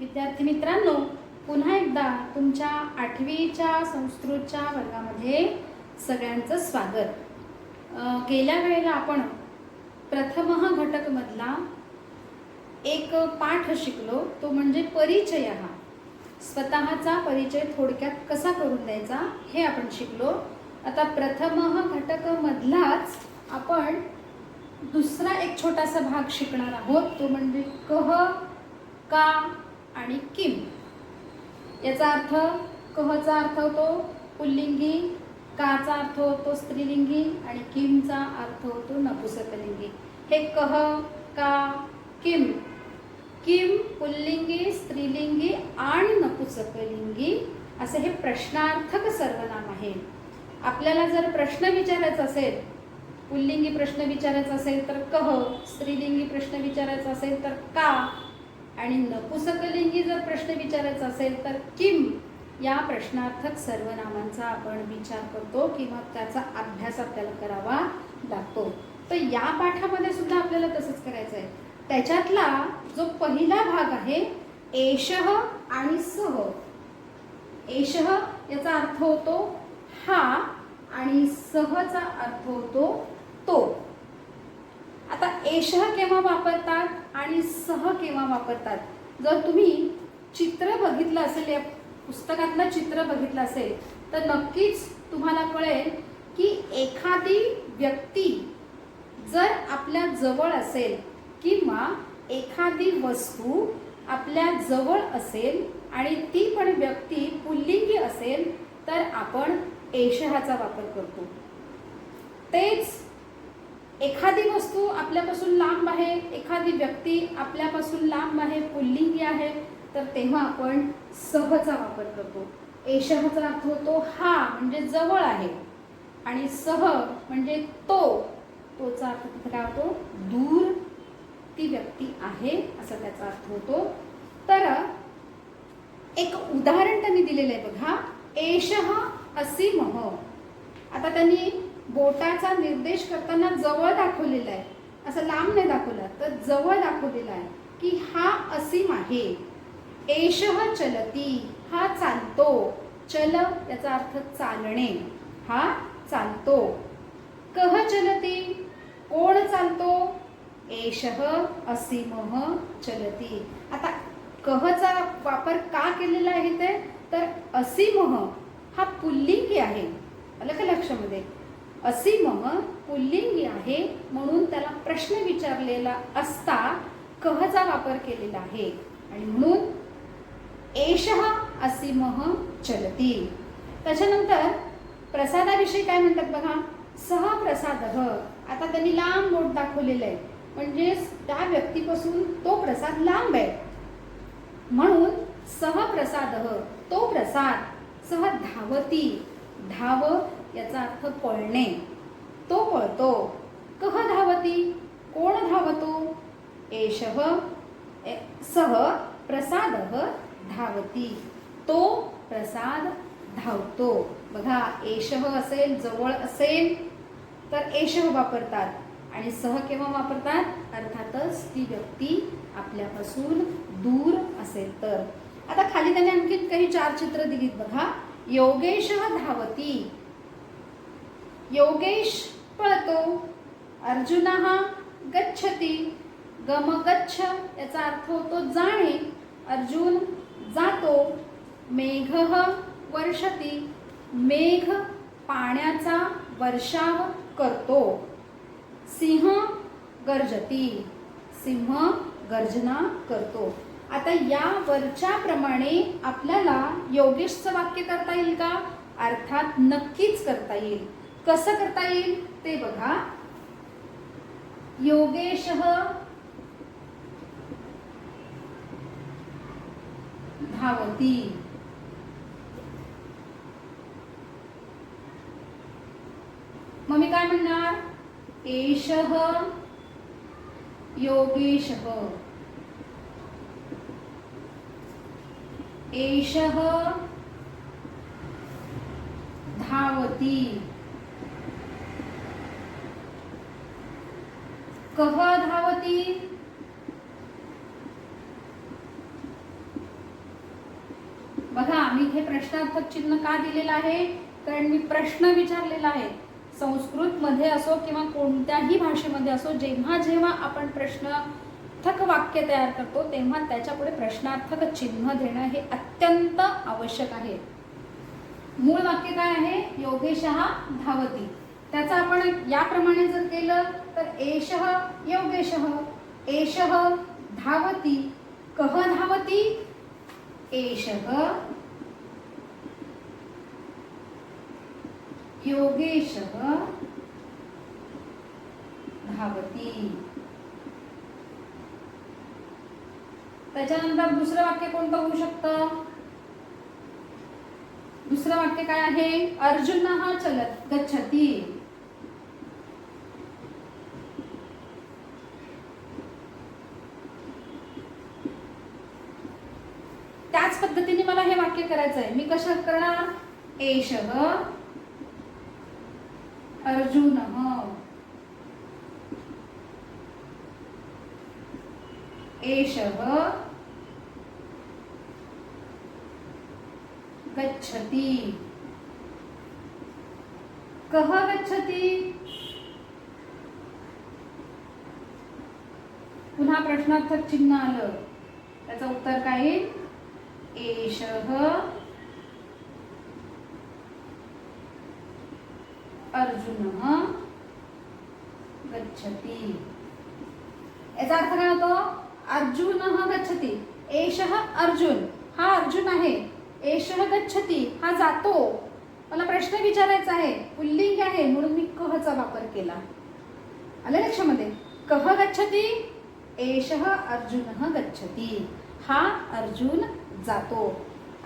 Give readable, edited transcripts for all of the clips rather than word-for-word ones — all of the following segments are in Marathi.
विद्यार्थी मित्रांनो, पुन्हा एकदा तुमच्या 8वीच्या संस्कृतच्या वर्गामध्ये सगळ्यांचं स्वागत। गेल्या वेळेला आपण प्रथमः घटकमधला एक पाठ शिकलो, तो म्हणजे परिचय। स्वतःचा परिचय थोडक्यात कसा करून द्यायचा हे आपण शिकलो। आता प्रथमः घटकमधलाच आपण दुसरा एक छोटासा भाग शिकणार आहोत, तो म्हणजे कह, का आणि किम। याचा अर्थ कहचा अर्थ होतो पुल्लिंगी, काचा अर्थ होतो स्त्रीलिंगी आणि किमचा अर्थ होतो नपुंसकलिंगी। हे कह, का, किम, किम पुल्लिंगी, स्त्रीलिंगी आणि नपुंसकलिंगी असे हे प्रश्नार्थक सर्वनाम आहे। आपल्याला जर प्रश्न विचारायचा असेल, पुल्लिंगी प्रश्न विचारायचा असेल तर कह, स्त्रीलिंगी प्रश्न विचारायचा असेल तर का आणि नपुंसकलिंगी जर प्रश्न विचारायचा असेल तर किम, या प्रश्नार्थक सर्वनामांचा आपण विचार करतो किंवा त्याचा अभ्यास आपल्याला करावा लागतो। तर या पाठामध्ये सुद्धा आपल्याला तसंच करायचं आहे। त्याच्यातला जो पहिला भाग आहे एषः आणि सः। एषः याचा अर्थ होतो हा आणि सहचा अर्थ होतो तो। आता एषः केव्हा वापरतात आणि सह केव्हा वापरतात? जर तुम्ही चित्र बघितलं असेल, या पुस्तकातलं चित्र बघितलं असेल तर नक्कीच तुम्हाला कळेल की एखादी व्यक्ती जर आपल्या जवळ असेल किंवा एखादी वस्तू आपल्या जवळ असेल आणि ती पण व्यक्ती पुल्लिंगी असेल तर आपण एषःचा वापर करतो। तेच एखादी वस्तू आपल्यापासून लांब आहे, एखादी व्यक्ती आपल्यापासून लांब आहे, पुल्लिंगी आहे, तर तेव्हा आपण सहचा वापर करतो। एषःचा अर्थ होतो हा म्हणजे जवळ आहे आणि सह म्हणजे तो, तोचा अर्थ तिथे काय होतो दूर, ती व्यक्ती आहे असा त्याचा अर्थ होतो। तर एक उदाहरण त्यांनी दिलेलं आहे बघा, एषः असीमः। आता त्यांनी बोटाचा निर्देश करताना जवळ दाखवलेला आहे, असं लांब नाही दाखवलं, तर जवळ दाखवलेला आहे की हा असीम आहे। एषः चलती, हा चालतो, चल याचा अर्थ चालणे, हा चालतो। कः चलती, कोण चालतो? एषः असीमः चलती। आता कहचा वापर का केलेला आहे ते, तर असीमः हा पुल्लिंगी आहे, आलं का लक्षामध्ये? असीमः पुल्लिंगी आहे म्हणून त्याला प्रश्न विचारलेला असता कहचा वापर केलेला आहे आणि म्हणून एषः असीमः चलती। त्याच्यानंतर प्रसादाविषयी काय म्हणतात बघा, सः प्रसादः। आता त्यांनी लांब बोट दाखवलेलं आहे म्हणजे त्या व्यक्तीपासून तो प्रसाद लांब आहे, म्हणून सः प्रसादः, तो प्रसाद। सः धावती, धाव याचा अर्थ पळणे, तो पळतो। कः धावती, कोण धावतो? एषः सः प्रसादः धावती, तो प्रसाद धावतो। बघा, एषः असेल, जवळ असेल तर एषः वापरतात आणि सह केव्हा वापरतात? अर्थातच ती व्यक्ती आपल्यापासून दूर असेल तर। आता खाली त्याने आणखी काही 4 चित्र दिलीत बघा। योगेशः धावती, योगेश पळतो। अर्जुनः गच्छति, गम गच्छ याचा अर्थ होतो जाणे, अर्जुन जातो। मेघः वर्षति, मेघ पाण्याचा वर्षाव करतो। सिंह गर्जति, सिंह गर्जना करतो। आता या वरच्या प्रमाणे आपल्याला योगेशचं वाक्य करता येईल का? अर्थात नक्कीच करता येईल। कसं करता येईल ते बघा। योगेशः धावती, मग मी काय म्हणणार? एषः योगेशः, एषः धावती। कः धावती, बघा मी इथे प्रश्नार्थक चिन्ह का दिलेलं आहे, कारण मी प्रश्न विचारलेला आहे. संस्कृतमध्ये असो किंवा कोणत्याही भाषेमध्ये असो, जेव्हा जेव्हा आपण प्रश्नार्थक वाक्य तयार करतो तेव्हा त्याच्यापुढे प्रश्नार्थक चिन्ह देणं हे अत्यंत आवश्यक आहे. मूळ वाक्य काय आहे, योगेशः धावती. त्याचं आपण याप्रमाणे जर केलं तर एषः योगेशः, एषः धावती, कः धावती, एषः योगेशः धावती. त्याच्यानंतर दुसरं वाक्य कोणतं होऊ शकतं, दुसरं वाक्य काय आहे, अर्जुनः चलत गच्छति. त्याच पद्धतीने मला हे वाक्य करायचं आहे. मी कसं करणार, एषः अर्जुनः, एषः गच्छति, कः गच्छति. पुन्हा प्रश्नार्थक चिन्ह आलं, त्याचं उत्तर काय येईल, एषः अर्जुनः गच्छति. याचा अर्थ काय होतो, अर्जुनः गच्छति, एषः अर्जुन, हा अर्जुन आहे, एषः गच्छति हा जातो. मला प्रश्न विचारायचा आहे, पुल्लिंग आहे म्हणून मी कहचा वापर केला. आलं लक्षामध्ये, कः गच्छति, एषः अर्जुनः गच्छति, हा अर्जुन जातो.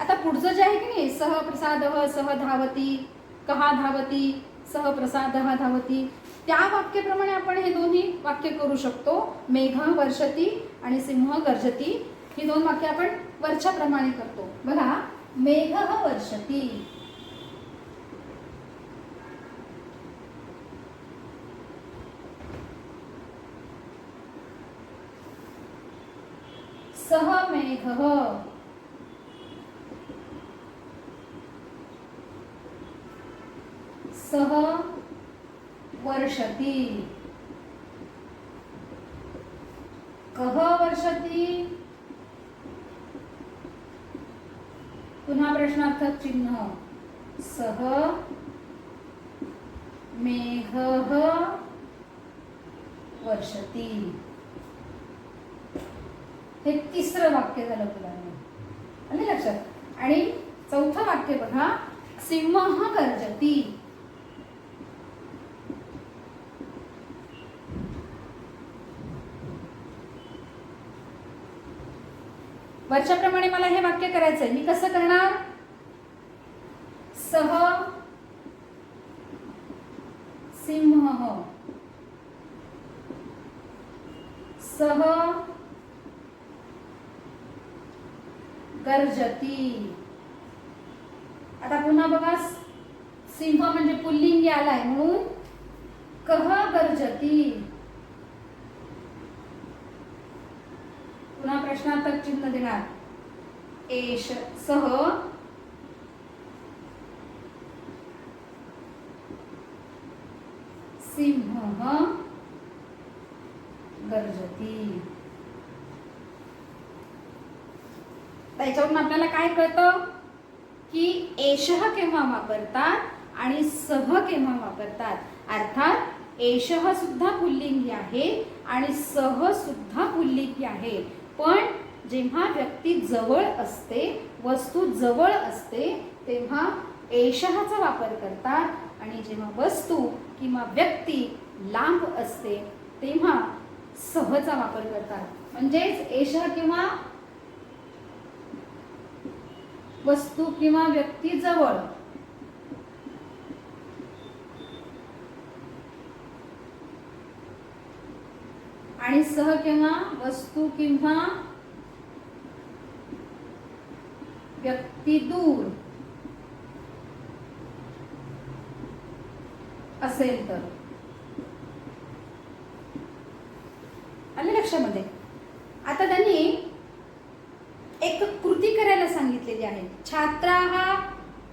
आता पुढचं जे आहे की नाही, सह प्रसादः सह धावती, कहा धावती, सह प्रसादः धावती, त्या वाक्याप्रमाणे आपण हे दोन्ही वाक्य करू शकतो. मेघ वर्षती आणि सिंह गर्जती, ही दोन वाक्य आपण वरच्या प्रमाणे करतो. बघा, मेघः वर्षती, सह मेघः, सह वर्षति, कः वर्षति, पुन्हा प्रश्नार्थक चिन्ह, सह मेघः वर्षति. हे तिसरं वाक्य झालं मुलांना, आले लक्षात. आणि चौथं वाक्य बघा, सिंहः गर्जति. वरच्या प्रमाणे मला हे वाक्य करायचंय. मी कसं करणार, सह सिंहः, सह गर्जती. आता पुन्हा बघा, सिंह म्हणजे पुल्लिंगी आलाय म्हणून कः गर्जती. पुन्हा प्रश्नार्थक चिन्ह देणार, एष सह सिंहः गर्जती. त्याच्यावरून आपल्याला काय कळतं की एषः केव्हा वापरतात आणि सह केव्हा वापरतात. अर्थात एषः सुद्धा पुल्लिंगी आहे आणि सह सुद्धा पुल्लिंगी आहे. पण जेव्हा व्यक्ती जवळ असते, वस्तू जवळ असते, तेव्हा एषःचा वापर करतात आणि जेव्हा वस्तू किंवा व्यक्ती लांब असते तेव्हा सहचा वापर करतात. म्हणजेच एषः किंवा वस्तू किंवा व्यक्ती जवळ आणि सह किंवा वस्तू किंवा व्यक्ती दूर असेल तर. आले लक्षामध्ये. आता त्यांनी एक कृती करायला सांगितलेली आहे. छात्राः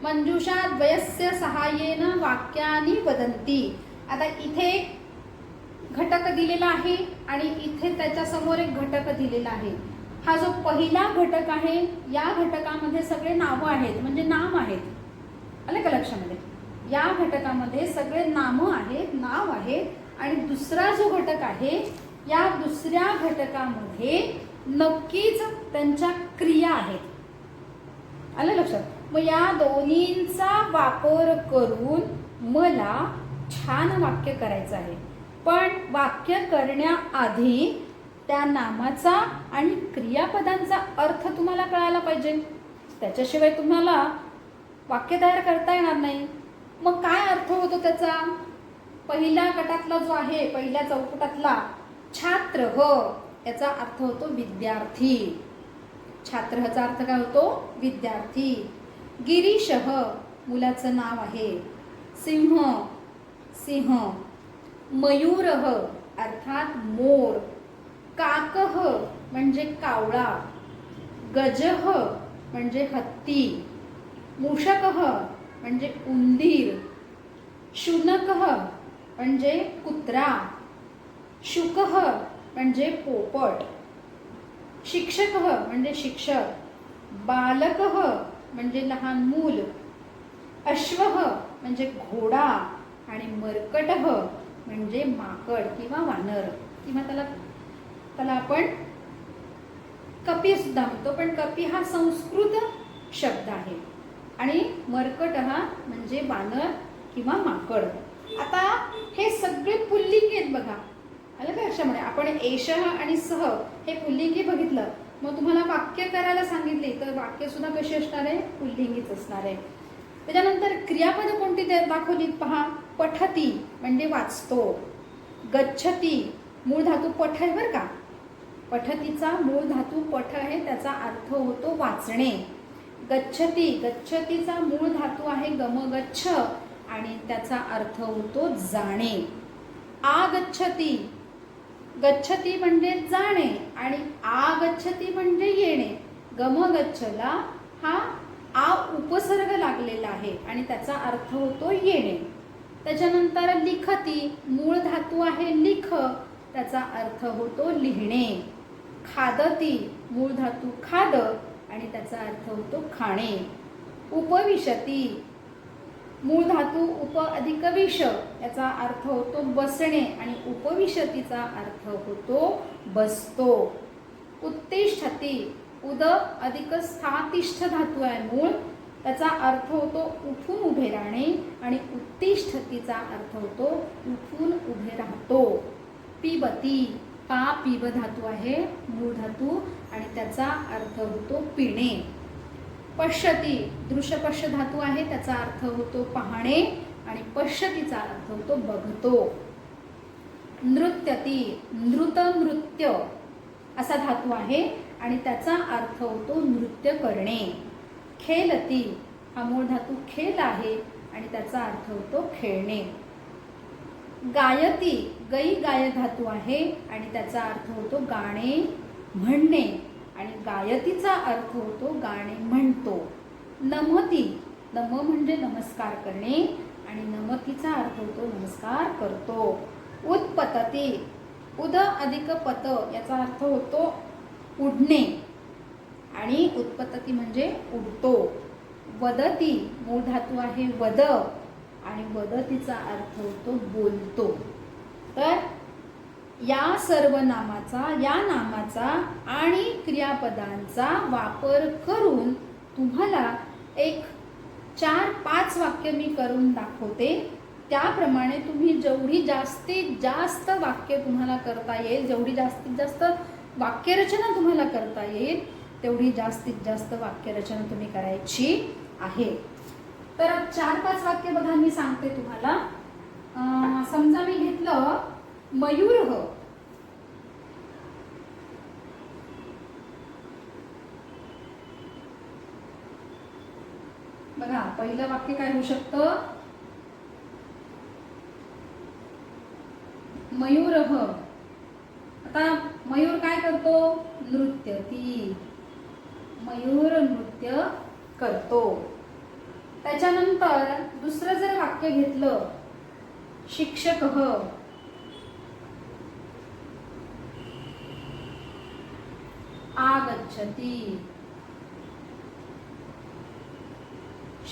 मंजुषा द्वयस्य सहाय्येन वाक्यानि वदन्ति. आता इथे एक घटक दिलेला आहे आणि इथे त्याच्या समोर एक घटक दिलेला आहे. हा जो पहिला घटक आहे या घटकामध्ये सगळे नावं आहेत, म्हणजे नाम आहेत. आलं का लक्षामध्ये? या घटकामध्ये सगळे नामं आहेत, नाव आहे. आणि दुसरा जो घटक आहे या दुसऱ्या घटकामध्ये नक्कीच त्यांच्या क्रिया आहेत. आलं लक्षात? मग या दोन्हींचा वापर करून मला छान वाक्य करायचं आहे. पण वाक्य करण्याआधी त्या नामाचा आणि क्रियापदांचा अर्थ तुम्हाला कळायला पाहिजे. त्याच्याशिवाय तुम्हाला वाक्य तयार करता येणार नाही. मग काय अर्थ होतो त्याचा? पहिल्या गटातला जो आहे, पहिल्या चौकटातला छात्र याचा अर्थ होतो विद्यार्थी. छात्र ह्याचा अर्थ काय होतो? विद्यार्थी. गिरीशः मुलाचं नाव आहे. सिंह सिंह. मयूरः अर्थात मोर. काकः म्हणजे कावळा. गजः म्हणजे हत्ती. मूषकः म्हणजे उंदीर. शुनकः म्हणजे कुत्रा. शुकः म्हणजे पोपट. शिक्षकः म्हणजे शिक्षक. बालकः म्हणजे लहान मूल. अश्वः म्हणजे घोडा. आणि मर्कटः म्हणजे माकड किंवा वानर, किंवा त्याला आपण कपी सुद्धा म्हणतो. पण कपी हा संस्कृत शब्द आहे आणि मर्कट हा म्हणजे वानर किंवा माकड. आता हे सगळे पुल्लिंगी आहेत बघा. आलं का लक्षामध्ये? आपण एषः आणि सह हे पुल्लिंगी बघितलं. मग तुम्हाला वाक्य करायला सांगितले तर वाक्य सुद्धा कशी असणार आहे? पुल्लिंगीच असणार आहे. त्याच्यानंतर क्रियापद कोणती दाखवलीत पहा. पठती म्हणजे वाचतो. गच्छती मूळ धातू पठ आहे बरं का. पठतीचा मूळ धातू पठ आहे, त्याचा अर्थ होतो वाचणे. गच्छती, गच्छतीचा मूळ धातू आहे गमगच्छ आणि त्याचा अर्थ होतो जाणे. आगच्छती, गच्छती म्हणजे जाणे आणि आगच्छती म्हणजे येणे. गमगच्छला हा आ उपसर्ग लागलेला आहे आणि त्याचा अर्थ होतो येणे. त्याच्यानंतर लिखती मूळ धातू आहे लिख, त्याचा अर्थ होतो लिहिणे. खादती मूळ धातू खाद आणि त्याचा अर्थ होतो खाणे. उपविशती मूळ धातू उप अधिक विश, याचा अर्थ होतो बसणे आणि उपविशतीचा अर्थ होतो बसतो. उत्तिष्ठती उद अधिक स्था तिष्ठ धातू आहे मूळ, त्याचा अर्थ होतो उठून उभे राहणे आणि उत्तिष्ठतीचा अर्थ होतो उठून उभे राहतो. पिबती पा पिब धातू आहे मूळ धातू आणि त्याचा अर्थ होतो पिणे. पश्यती दृश्यपश्य धातू आहे, त्याचा अर्थ होतो पाहणे आणि पश्यतीचा अर्थ होतो बघतो. नृत्यती नृत नृत्य असा धातू आहे आणि त्याचा अर्थ होतो नृत्य करणे. खेलती हा मूळ धातू खेल आहे आणि त्याचा अर्थ होतो खेळणे. गायती गई गाय धातू आहे आणि त्याचा अर्थ होतो गाणे म्हणणे आणि गायतीचा अर्थ होतो गाणे म्हणतो. नमती नम म्हणजे नमस्कार करणे आणि नमतीचा अर्थ होतो नमस्कार करतो. उत्पतती उद अधिक पत याचा अर्थ होतो उडणे आणि उत्पतती म्हणजे उडतो. वदती मूळ धातू आहे वद आणि वदतीचा अर्थ होतो बोलतो. तर या सर्व नामाचा, या नामाचा आणि क्रियापदांचा वापर करून तुम्हाला एक 4-5 वाक्य मी करून दाखवते. त्याप्रमाणे तुम्ही जेवढी जास्तीत जास्त वाक्य तुम्हाला करता येईल, जेवढी जास्तीत जास्त वाक्यरचना तुम्हाला करता येईल, तेवढी जास्तीत जास्त वाक्यरचना तुम्ही करायची आहे. तर 4-5 वाक्य बघा मी सांगते तुम्हाला. समजा मी घेतलं मयूर. बघा पहिलं वाक्य काय होऊ शकतं? मयूर. आता मयूर काय करतो? नृत्यती. मयूर नृत्य करतो. त्याच्यानंतर दुसरं जर वाक्य घेतलं, शिक्षकः आगच्छति,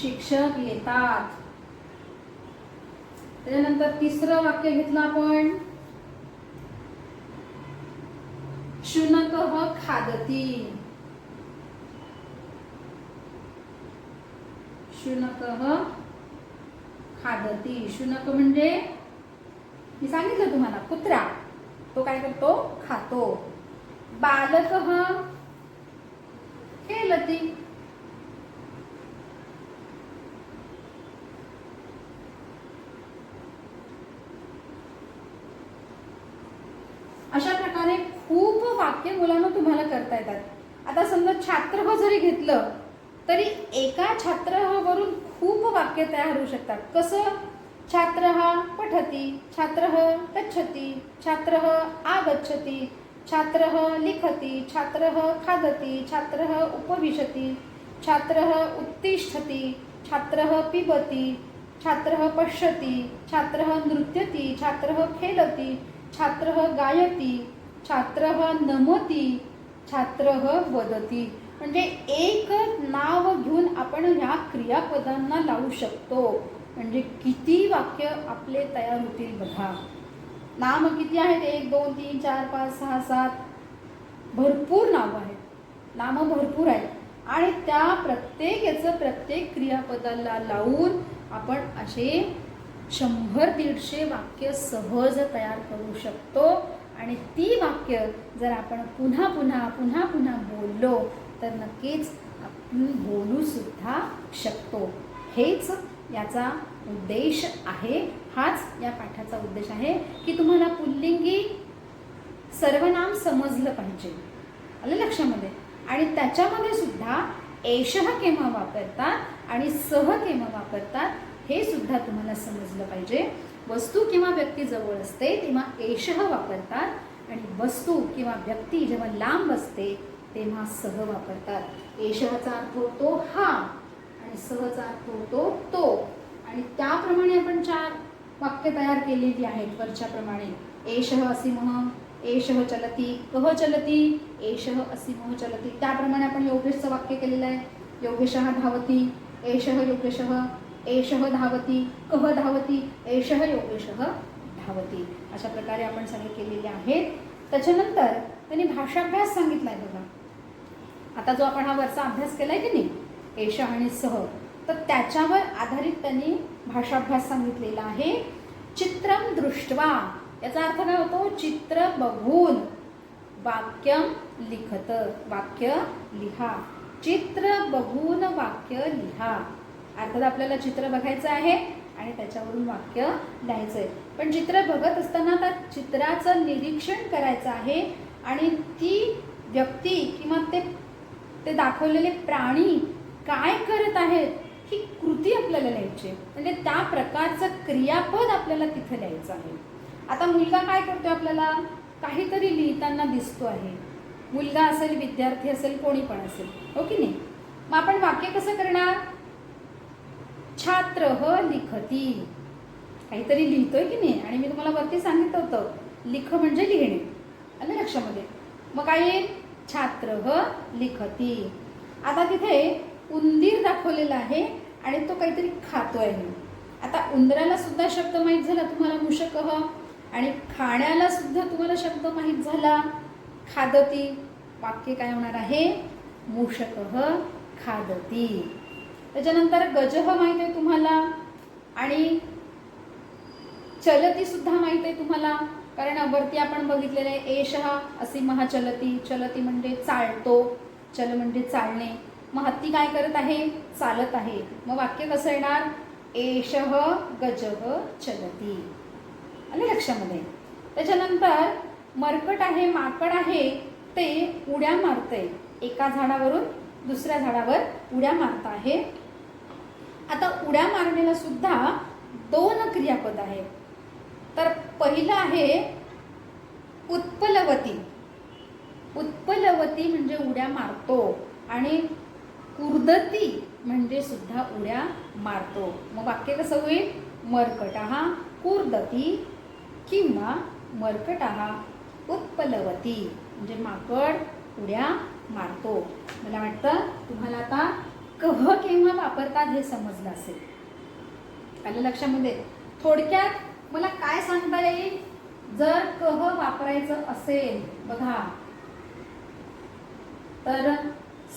शिक्षक येतात. त्यानंतर तिसरं वाक्य घेतलं आपण, शुनकः खादति, शुनकः खादति. शुनक म्हणजे मी सांगितलं तुम्हाला कुत्रा, तो काय करतो, खातो. बालकः खेलति, अशा प्रकारे खूप वाक्य मुलांना तुम्हाला करता येतात. आता समजा छात्र जरी घेतलं तरी एका छात्र वरून खूप वाक्य तयार होऊ शकतात. कसं, छात्र पठति, छात्र गच्छति, छात्र आगच्छति, छात्र लिखति, छात्र खादति, छात्र उपविशति, छात्र उत्तिष्ठति, छात्र पिबति, छात्र पश्यति, छात्र नृत्यति, छात्र खेलति, छात्र गायति, छात्र नमति, छात्र वदति. म्हणजे एक नाव घेऊन आपण ह्या क्रियापदांना लावू शकतो. म्हणजे किती वाक्य आपले तयार होतील बघा. नाम किती आहेत, 1 2 3 4 5 6 7, भरपूर नाव आहेत, नाम भरपूर आहेत. आणि त्या प्रत्येक प्रत्येक क्रियापदाला लावून आपण असे 100-150 वाक्य सहज तयार करू शकतो. आणि ती वाक्य जर आपण पुन्हा पुन्हा बोललो तर नक्कीच आपण बोलू सुद्धा शकतो. हेच याचा उद्देश आहे. हाच या पाठाचा उद्देश आहे की तुम्हाला पुल्लिंगी सर्वनाम समजलं पाहिजे, आलं लक्षामध्ये. आणि त्याच्यामध्ये सुद्धा एषः केव्हा वापरतात आणि सह केव्हा वापरतात हे सुद्धा तुम्हाला समजलं पाहिजे. वस्तू किंवा व्यक्ती जवळ असते तेव्हा एषः वापरतात आणि वस्तू किंवा व्यक्ती जेव्हा लांब असते तेव्हा सह वापरतात. एषःचा अर्थ होतो हा आणि सहचा अर्थ होतो तो. आणि त्याप्रमाणे आपण 4 वाक्य तयार केलेली आहेत वरच्याप्रमाणे. एषः असीमः, एषः चलति, कः चलति, एषः असीमः चलति. त्याप्रमाणे आपण योगेशचं वाक्य केलेलं आहे. योगेशः धावति, एषः योगेशः, एषः धावति, कः धावति, एषः योगेशः धावति. अशा प्रकारे आपण सगळे केलेले आहेत. त्याच्यानंतर त्यांनी भाषाभ्यास सांगितलाय बघा. आता जो आपण हा वरचा अभ्यास केलाय की नाही, एषः आणि सह, तर त्याच्यावर आधारित त्यांनी भाषाभ्यास सांगितलेला आहे. चित्रम दृष्ट्वा, याचा अर्थ काय होतो, चित्र बघून. वाक्यम लिखत, वाक्य लिहा. चित्र बघून वाक्य लिहा. अर्थात आपल्याला चित्र बघायचं आहे आणि त्याच्यावरून वाक्य लिहायचंय. पण चित्र बघत असताना त्या चित्राचं निरीक्षण करायचं आहे आणि ती व्यक्ती किंवा ते दाखवलेले प्राणी काय करत आहेत ही कृती आपल्याला लिहायची. म्हणजे त्या प्रकारचं क्रियापद आपल्याला तिथे लिहायचं आहे. आता मुलगा काय करतोय, आपल्याला काहीतरी लिहिताना दिसतो आहे. मुलगा असेल, विद्यार्थी असेल, कोणी पण असेल, हो की नाही. मग आपण वाक्य कसं करणार, छात्रः लिखति, काहीतरी लिहितोय की नाही. आणि मी तुम्हाला वरती सांगितलं होतं लिख म्हणजे लिहिणे, आलं लक्षामध्ये. मग काय येईल, छात्रः लिखति. आता तिथे उंदीर दाखवलेला आहे आणि तो काहीतरी खातोय आहे. आता उंदराला सुद्धा शब्द माहीत झाला तुम्हाला मूषकः, आणि खाण्याला सुद्धा तुम्हाला शब्द माहीत झाला खादती. वाक्य काय होणार आहे, मूषकः खादती. त्याच्यानंतर गजः माहित आहे तुम्हाला आणि चलती सुद्धा माहित आहे तुम्हाला, कारण वरती आपण बघितलेलं आहे एषः असीमः चलती. चलती म्हणजे चालतो, चल म्हणजे चालणे. मग हत्ती काय करत आहे, चालत आहे. मग वाक्य कसं येणार, एषः गजः चलती, आले लक्षामध्ये. त्याच्यानंतर मरकट आहे, माकड आहे, ते उड्या मारते. एका झाडावरून दुसऱ्या झाडावर उड्या मारत आहे. आता उड्या मारण्याला सुद्धा 2 क्रियापद आहेत. तर पहिलं आहे उत्पलवती. उत्पलवती म्हणजे उड्या मारतो आणि कुर्दती म्हणजे सुद्धा उड्या मारतो. मग वाक्य कसं होईल? मर्कटः कुर्दती किंवा मर्कटः उत्पलवती म्हणजे माकड उड्या मारतो. मला वाटतं तुम्हाला आता कह केव्हा वापरतात हे समजलं असेल. आलं लक्षामध्ये? थोडक्यात मला काय सांगता येईल? जर कह वापरायचं असेल बघा तर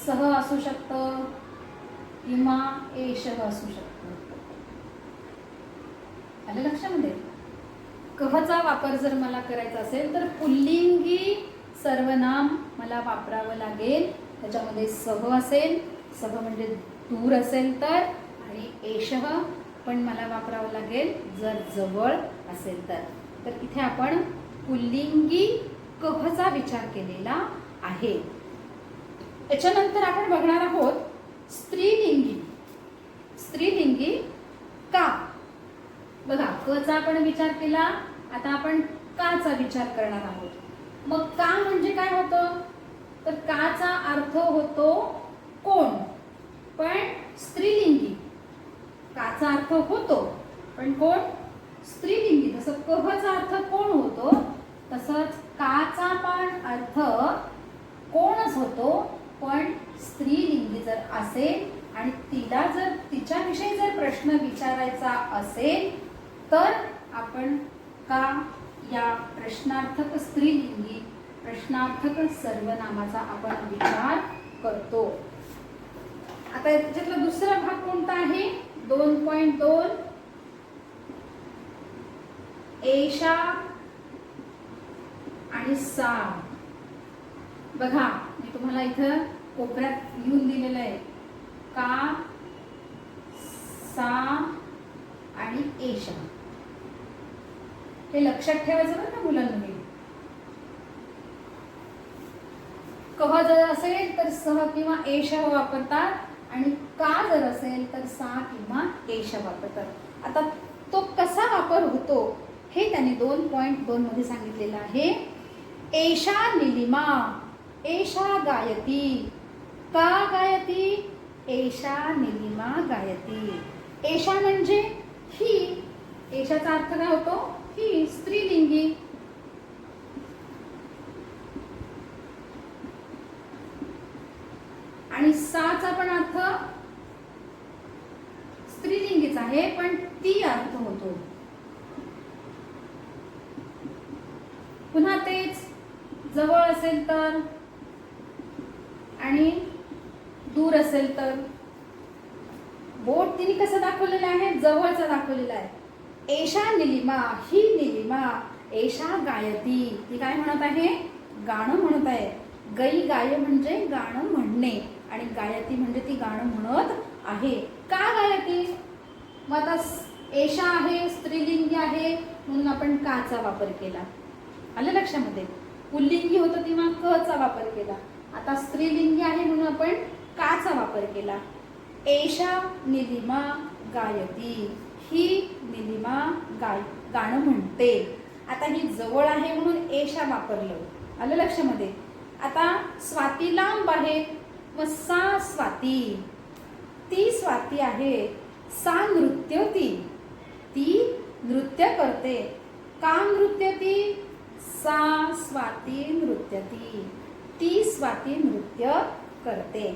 सह असू शकतं किंवा एषः असू शकतं. आलं लक्षामध्ये? कहचा वापर जर मला करायचा असेल तर पुल्लिंगी सर्वनाम मला वापरावं लागेल. त्याच्यामध्ये सह असेल, सह म्हणजे दूर असेल तर, आणि एषः पण मला वापरावं लागेल जर जवळ असेल तर. तर इथे आपण पुल्लिंगी कहचा विचार केलेला आहे. याच्यानंतर आपण बघणार आहोत स्त्रीलिंगी. स्त्रीलिंगी का. बघा कचा आपण विचार केला, आता आपण काचा विचार करणार आहोत. मग का म्हणजे काय होतं? तर काचा अर्थ होतो कोण, पण स्त्रीलिंगी. काचा अर्थ होतो पण कोण? स्त्रीलिंगी. जसं कहचा अर्थ कोण होतो तसंच काचा पण अर्थ कोणच होतो, पण स्त्रीलिंगी जर असेल आणि तिला जर तिच्याविषयी जर प्रश्न विचारायचा असेल तर आपण का या प्रश्नार्थक स्त्रीलिंगी प्रश्नार्थक सर्वनामाचा आपण विचार करतो. आता याच्यातला दुसरा भाग कोणता आहे? 2.2 एषा आणि सा. बघा मी तुम्हाला इथं कोपऱ्यात लिहून दिलेलं आहे का, सा आणि एषा. हे लक्षात ठेवायचं बरं का मुलांनी. कह जर असेल तर सह किंवा एषः वापरतात आणि का जर असेल तर सा किंवा एषः वापरतात. आता तो कसा वापर होतो हे त्यांनी 2.2 मध्ये सांगितलेलं आहे. एषा निलिमा, एषा गायती. का गायती? एषा निलिमा गायती. एषा म्हणजे ही. एषाचा अर्थ काय होतो? ही, स्त्रीलिंगी. आणि साचा पण अर्थ स्त्रीलिंगीच आहे पण ती अर्थ होतो. पुन्हा तेच जवळ असेल तर आणि दूर असेल तर. बोट तिने कसं दाखवलेलं आहे? जवळचं दाखवलेलं आहे. एषा निलिमा, ही निलिमा. एषा गायती, ती काय म्हणत आहे? गाणं म्हणत आहे. गई गाय म्हणजे गाणं म्हणणे आणि गायती म्हणजे ती गाणं म्हणत आहे. का गायती? मग आता एषा आहे, स्त्रीलिंगी आहे म्हणून आपण काचा वापर केला. आलं लक्षामध्ये? पुल्लिंगी होतं तेव्हा कचा वापर केला. आता स्त्रीलिंगी आहे म्हणून आपण काचा वापर केला. एषा निलिमा गायती, ही निलिमा गाणं म्हणते. आता ही जवळ आहे म्हणून एषा वापरलं. आलं लक्षामध्ये? आता स्वाती लांब आहे मग सा स्वाती. ती स्वाती आहे. सा नृत्यवती, ती नृत्य करते. का नृत्यती? सा स्वाती नृत्यती, ती स्वाती नृत्य करते.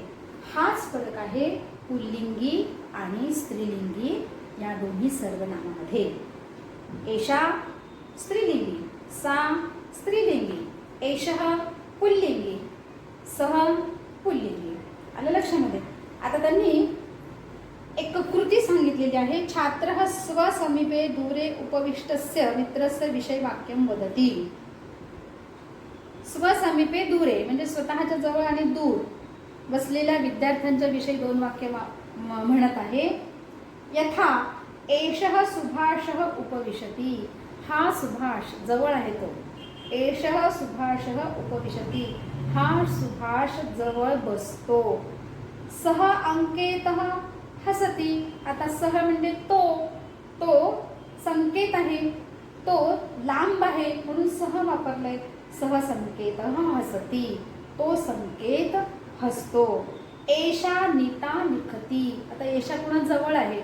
हाच फरक आहे पुल्लिंगी आणि स्त्रीलिंगी या दोन्ही सर्वनामामध्ये. एषा स्त्रीलिंगी, सा स्त्रीलिंगी, एषः पुल्लिंगी, सह पुल्लिंगी. आलं लक्षामध्ये? आता त्यांनी एक कृती सांगितलेली आहे. छात्रः स्वसमीपे दूरे उपविष्टस्य मित्रस्य विषय वाक्यं वदति. स्वसमीपे दूरे म्हणजे स्वतःच्या जवळ आणि दूर बसलेल्या विद्यार्थ्यांच्या विषयी दोन वाक्य म्हणत आहे. यथा एषः सुभाषः उपविशति. हा सुभाष जवळ आहे तो. एषः सुभाषः उपविशति, हा सुभाष जवळ बसतो. सः अंकेतः हसति. आता सह म्हणजे तो, तो संकेत आहे, तो लांब आहे म्हणून सह वापरलंय. सह संकेतः हसति, तो संकेत हसतो. एषा नीता लिखती. आता एषा कुणा जवळ आहे,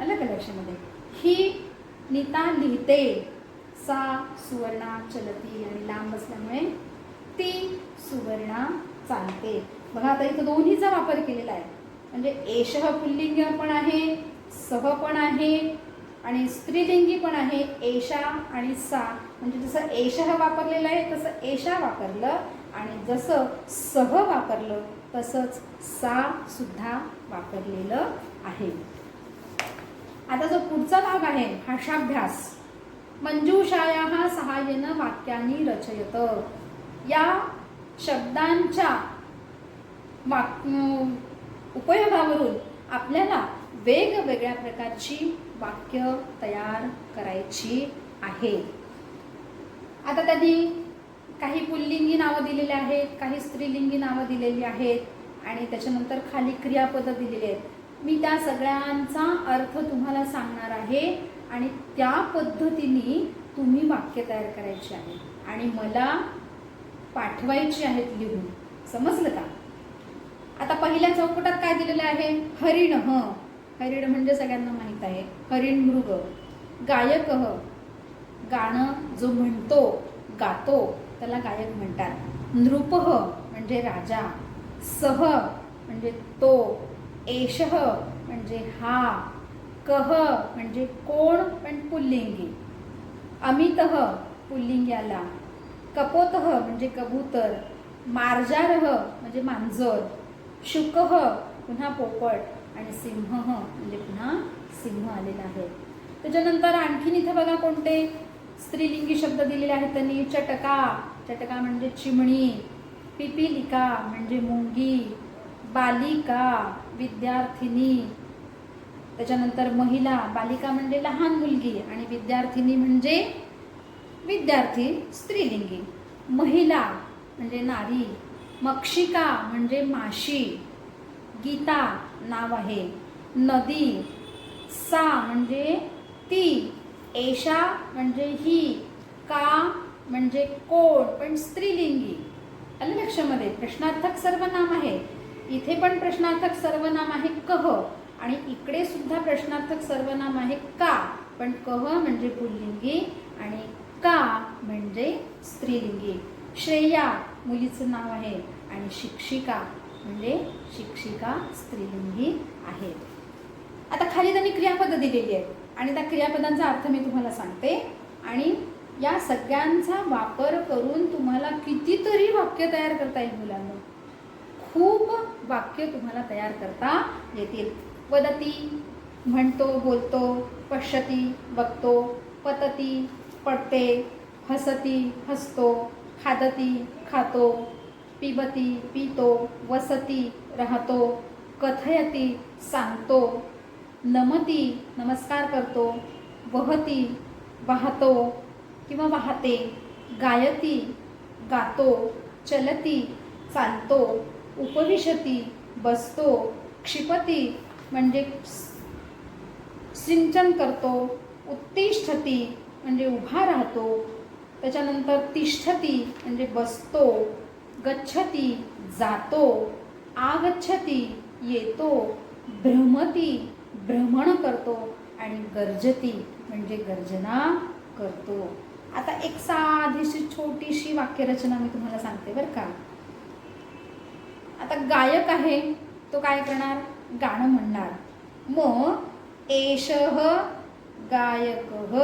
आलं का लक्षामध्ये. ही नीता लिहिते. सा सुवर्णा चलती आणि लांब असल्यामुळे ती सुवर्णा चालते. बघा आता इथं दोन्हीचा वापर केलेला आहे. म्हणजे एषः पुल्लिंग पण आहे, सह पण आहे आणि स्त्रीलिंगी पण आहे. एषा आणि सा म्हणजे जसं एषः वापरलेलं आहे तसं एषा वापरलं आणि जसं सह वापरलं तसंच सा सुद्धा वापरलेलं आहे. आता जो पुढचा भाग आहे भाषाभ्यास. मंजूषायाः सहाय्येन वाक्यानि रचयत. या शब्दांच्या उपयोगावरून आपल्याला वेगवेगळ्या प्रकारची वाक्य तयार करायची आहेत. आता त्यांनी काही पुल्लिंगी नावं दिलेली आहेत, काही स्त्रीलिंगी नावं दिलेली आहेत आणि त्याच्यानंतर खाली क्रियापदं दिलेली आहेत. मी त्या सगळ्यांचा अर्थ तुम्हाला सांगणार आहे आणि त्या पद्धतीने तुम्ही वाक्य तयार करायची आहे आणि मला पाठवायची आहेत लिहून. समजलं का. आता पहिल्या चौकटात काय दिलेलं आहे, हरिण. हरिण म्हणजे सगळ्यांना माहीत आहे, हरिण मृग. गायक, गाणं जो म्हणतो गातो त्याला गायक म्हणतात. नृप म्हणजे राजा. सह म्हणजे तो. एषः म्हणजे हा. कह म्हणजे कोण पण पुल्लिंगी. अमितः पुल्लिंगी आला. कपोतः म्हणजे कबूतर. मार्जारः म्हणजे मांजर. शुकः पुन्हा पोपट आणि सिंह म्हणजे पुन्हा सिंह आलेला आहे. त्याच्यानंतर आणखीन इथं बघा कोणते स्त्रीलिंगी शब्द दिलेले आहेत त्यांनी. चटका, चटका म्हणजे चिमणी. पिपीलिका म्हणजे मुंगी. बालिका विद्यार्थिनी. त्याच्यानंतर महिला, बालिका म्हणजे लहान मुलगी आणि विद्यार्थिनी म्हणजे विद्यार्थी स्त्रीलिंगी. महिला म्हणजे नारी. मक्षिका म्हणजे माशी. गीता नाव आहे. नदी. सा म्हणजे ती. एषा म्हणजे ही. का म्हणजे कोण पण स्त्रीलिंगी. आलं लक्षामध्ये. प्रश्नार्थक सर्वनाम आहे. इथे पण प्रश्नार्थक सर्वनाम आहे कह आणि इकडे सुद्धा प्रश्नार्थक सर्वनाम आहे का, पण कह म्हणजे पुल्लिंगी आणि का म्हणजे स्त्रीलिंगी. श्रेया मुलीचं नाव आहे आणि शिक्षिका म्हणजे शिक्षिका स्त्रीलिंगी आहे. आता खाली त्यांनी क्रियापदं दिलेली आहेत आणि त्या क्रियापदांचा अर्थ मी तुम्हाला सांगते आणि या सगळ्यांचा वापर करून तुम्हाला कितीतरी वाक्य तयार करता येईल मुलांना. खूप वाक्य तुम्हाला तयार करता येतील. वदती म्हणतो बोलतो. पश्यती बघतो. पतती पडते. हसती हसतो. खादती खातो. पिबती पितो. वसती राहतो. कथयती सांगतो. नमती नमस्कार करतो. वहती वाहतो किंवा वाहते. गायती गातो. चलती चालतो. उपविशती बसतो. क्षिपती म्हणजे सिंचन करतो. उत्तिष्ठती म्हणजे उभा राहतो. त्याच्यानंतर तिष्ठती म्हणजे बसतो. गच्छती जातो. आगच्छती येतो. भ्रमती भ्रमण करतो आणि गर्जती म्हणजे गर्जना करतो. आता एक साधीशी छोटीशी वाक्यरचना मी तुम्हाला सांगते बरं का. आता गायक आहे तो काय करणार, गाणं म्हणणार. मग एषः गायकः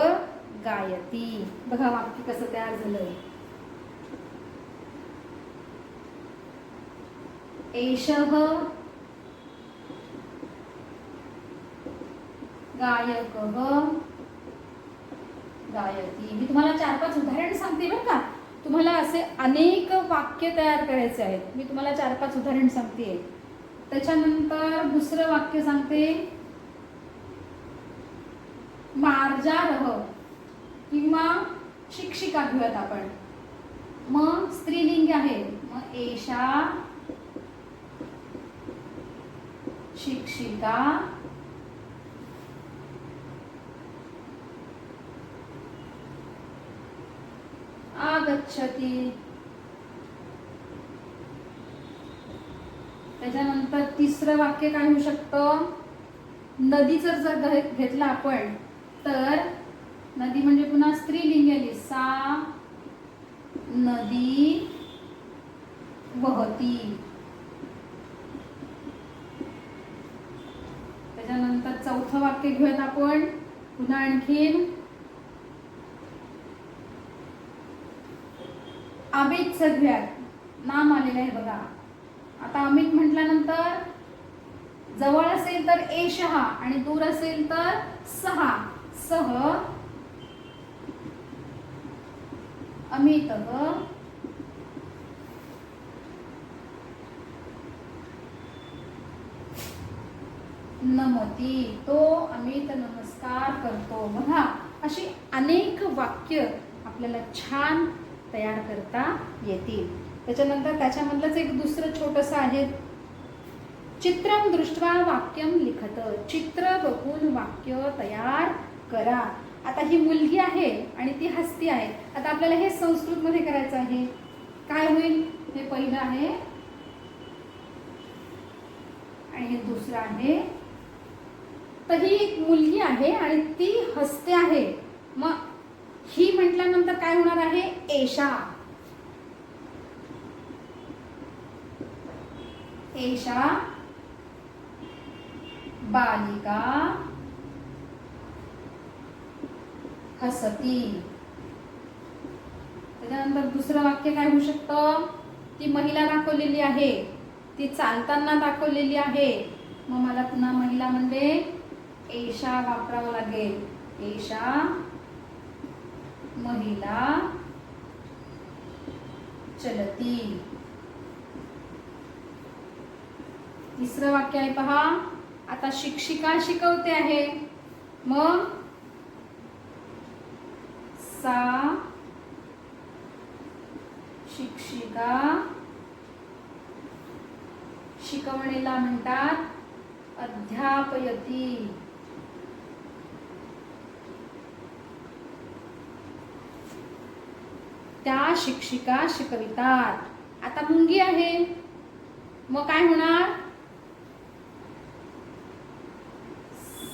गायती. बघा वाक्य कसं तयार झालं. एषः गायकः गायती. मी तुम्हाला 4-5 उदाहरण सांगते बरं का. तुम्हाला असे अनेक वाक्य तयार करायचे आहेत. मी तुम्हाला 4-5 उदाहरण सांगते. त्याच्यानंतर दुसरं वाक्य सांगते. मार्जारः किंवा शिक्षिका घेऊयात आपण. मग स्त्रीलिंग आहे. मग एषा शिक्षिका. आगच्छति. त्याच्यानंतर तिसरं वाक्य काय होऊ शकतं, नदीचं जर घेतलं आपण तर नदी म्हणजे पुन्हा स्त्रीलिंग आली, सा नदी वहती. त्याच्यानंतर चौथं वाक्य घेऊयात आपण पुन्हा आणखीन, अमितचं घेऊयात, नाम आलेलं आहे बघा. आता अमित म्हटल्यानंतर जवळ असेल तर एषः आणि दूर असेल तर सहा, सह अमितः नमती, तो अमित नमस्कार करतो. बघा अशी अनेक वाक्य आपल्याला छान तयार करता येतील. त्याच्यानंतर त्याच्यामधलंच एक दुसरं छोटंसं आहे, चित्रं दृष्ट्वा वाक्यं लिखत, चित्र बघून वाक्य तयार करा. आता ही मुलगी आहे आणि ती हसती आहे. आता आपल्याला हे संस्कृत मध्ये करायचं आहे. काय होईल, हे पहिलं आहे आणि हे दुसरं आहे. तर ही एक मुलगी आहे आणि ती हसते आहे. मग ही म्हटल्यानंतर काय होणार आहे, एषा, एषा बालिका हसती. त्याच्यानंतर दुसरं वाक्य काय होऊ शकतं, ती महिला दाखवलेली आहे, ती चालताना दाखवलेली आहे. मग मला पुन्हा महिला म्हणजे एषा वापरावं लागेल, एषा महिला चलती. तिसरं वाक्य आहे पहा, आता शिक्षिका शिकवते आहे. मग सा शिक्षिका, शिकवणीला म्हणतात अध्यापयती. त्या शिक्षिका शिकवितात. आता मुंगी आहे, मग काय होणार,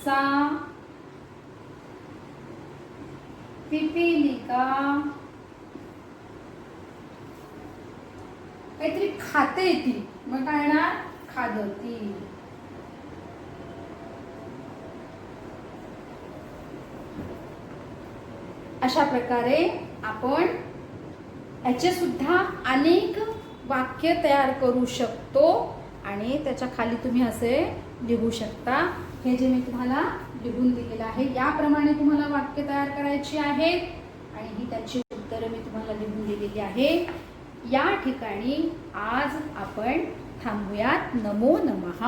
सा पिपीलिका काहीतरी खाते ती, मग काय येणार, खादती. अशा प्रकारे आपण याचे सुद्धा अनेक वाक्य तयार करू शकतो आणि त्याच्या खाली तुम्ही असे लिहू शकता. हे जे मी तुम्हाला लिहून दिलेलं आहे याप्रमाणे तुम्हाला वाक्य तयार करायची आहेत आणि ही त्याची उत्तरं मी तुम्हाला लिहून दिलेली आहे. या ठिकाणी आज आपण थांबूयात. नमो नमः.